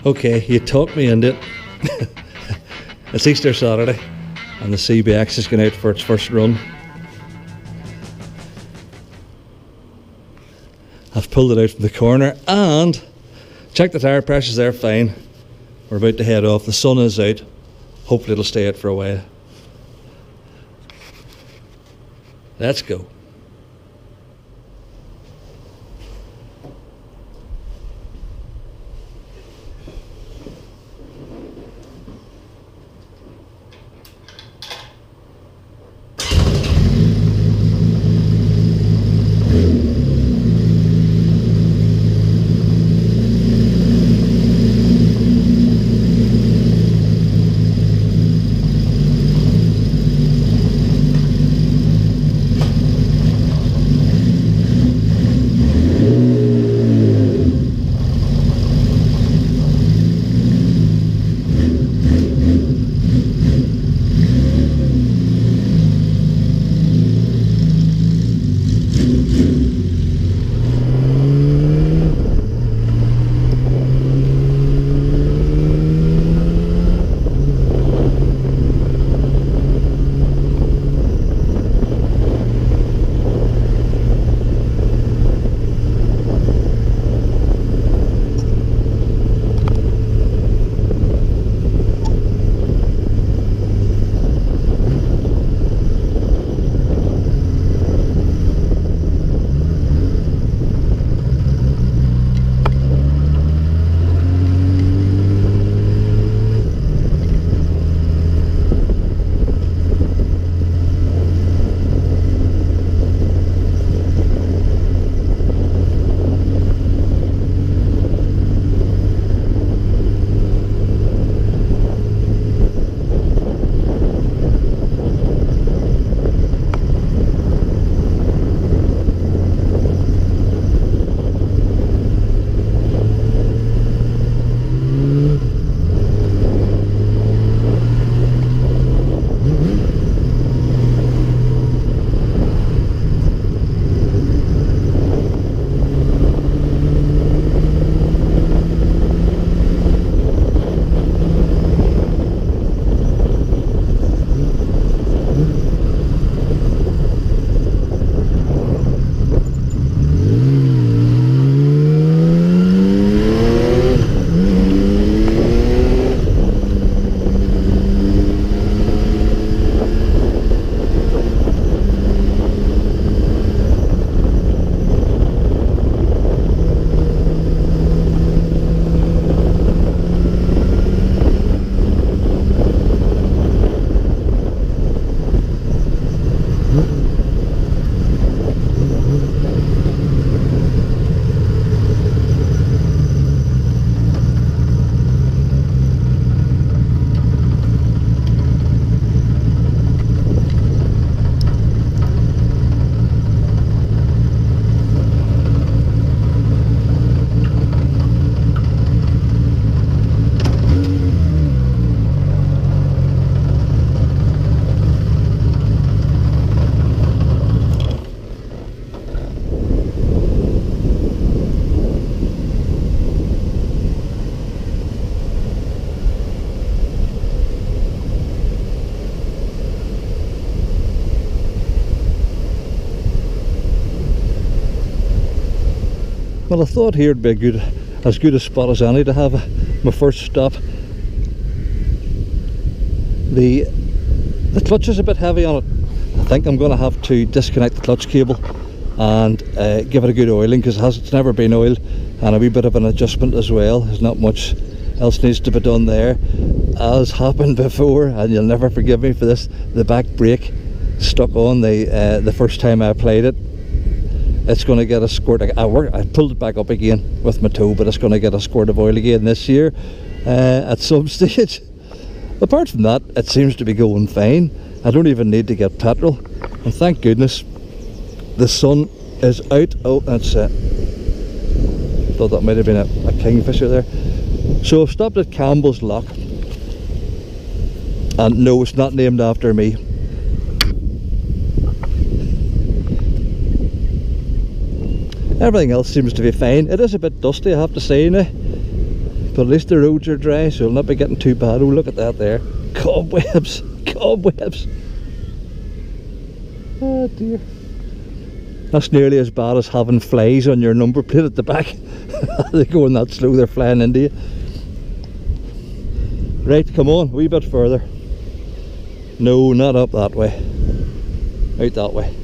Okay, you talked me into it. It's Easter Saturday and the CBX is going out for its first run. I've pulled it out from the corner and check the tyre pressures, they're fine. We're about to head off. The sun is out. Hopefully it'll stay out for a while. Let's go. Well, I thought here'd be as good a spot as any to have my first stop. The clutch is a bit heavy on it. I think I'm going to have to disconnect the clutch cable and give it a good oiling, because it's never been oiled, and a wee bit of an adjustment as well. There's not much else needs to be done there. As happened before, and you'll never forgive me for this, the back brake stuck on the first time I applied it. It's going to get a squirt. I pulled it back up again with my toe, but it's going to get a squirt of oil again this year at some stage. Apart from that, it seems to be going fine. I don't even need to get petrol, and thank goodness the sun is out. Oh, that's it. Thought that might have been a kingfisher there. So I've stopped at Campbell's Lock, and no, it's not named after me. Everything else seems to be fine. It is a bit dusty, I have to say now. But at least the roads are dry, so it'll not be getting too bad. Oh, look at that there. Cobwebs! Cobwebs! Oh dear. That's nearly as bad as having flies on your number plate at the back. They're going that slow, they're flying into you. Right, come on, a wee bit further. No, not up that way. Out that way.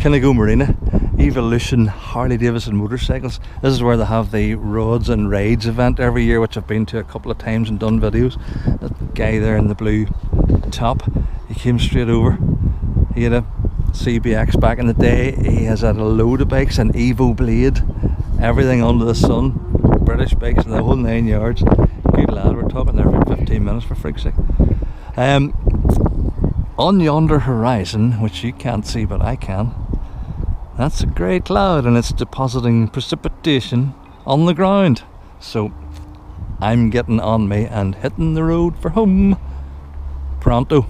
Kinnigo Marina, Evolution Harley Davidson motorcycles. This is where they have the Rods and Rides event every year, which I've been to a couple of times and done videos. That guy there in the blue top, he came straight over. He had a CBX back in the day. He has had a load of bikes, an Evo Blade, everything under the sun, British bikes and the whole 9 yards. Good lad, we're talking there for 15 minutes for freak's sake. On yonder horizon, which you can't see but I can, that's a grey cloud and it's depositing precipitation on the ground. So I'm getting on me and hitting the road for home pronto.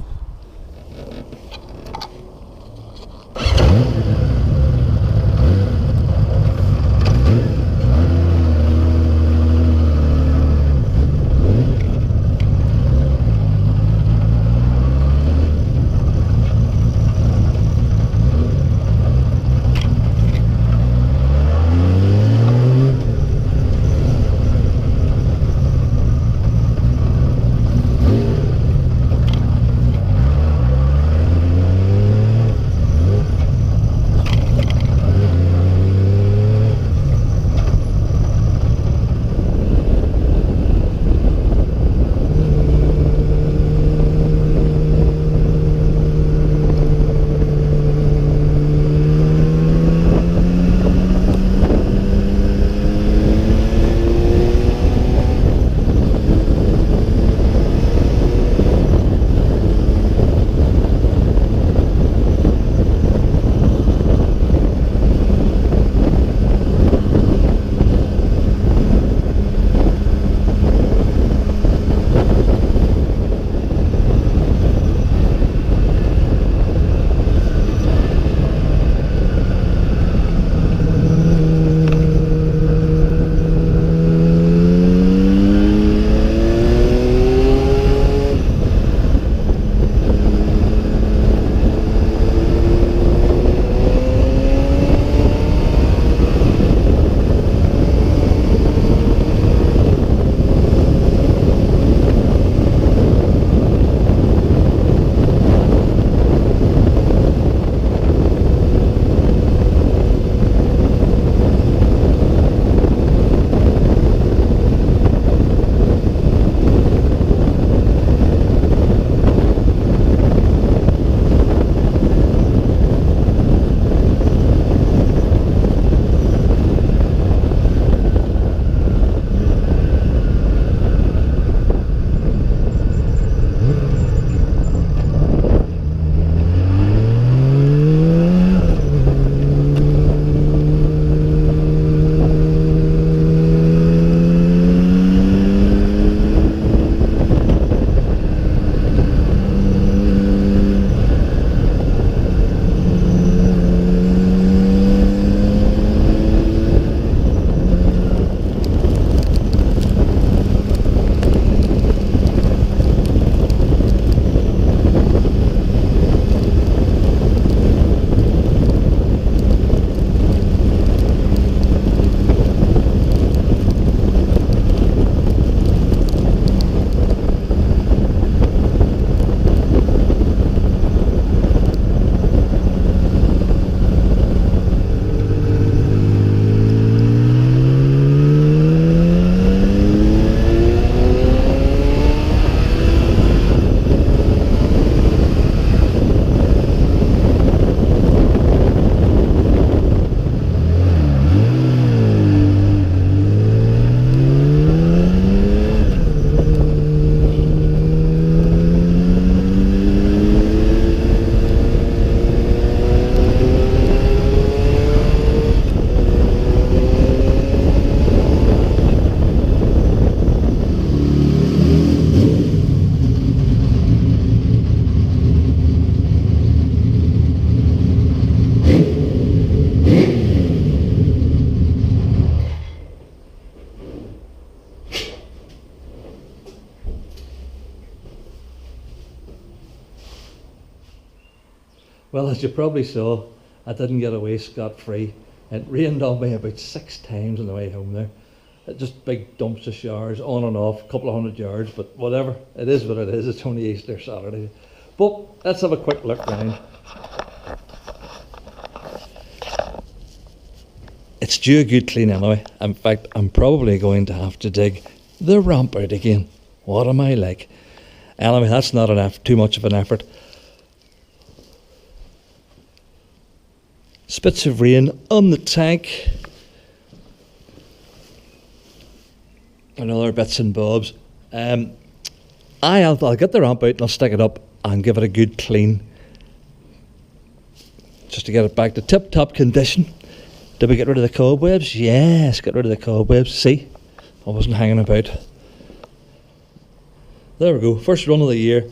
Well, as you probably saw, I didn't get away scot-free. It rained on me about 6 times on the way home there. Just big dumps of showers, on and off, a couple of 100 yards, but whatever. It is what it is. It's only Easter Saturday. But let's have a quick look round. It's due a good clean anyway. In fact, I'm probably going to have to dig the ramp out again. What am I like? Anyway, that's not too much of an effort. Spits of rain on the tank. And other bits and bobs. I'll get the ramp out and I'll stick it up and give it a good clean. Just to get it back to tip-top condition. Did we get rid of the cobwebs? Yes, get rid of the cobwebs. See? I wasn't hanging about. There we go. First run of the year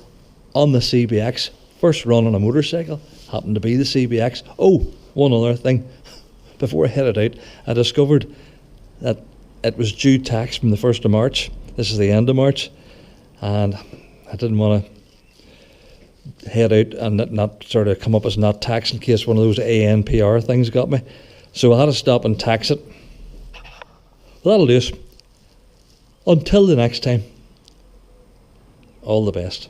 on the CBX. First run on a motorcycle. Happened to be the CBX. Oh, one other thing. Before I headed out, I discovered that it was due tax from the 1st of March. This is the end of March. And I didn't want to head out and not sort of come up as not tax in case one of those ANPR things got me. So I had to stop and tax it. Well, that'll do us. Until the next time, all the best.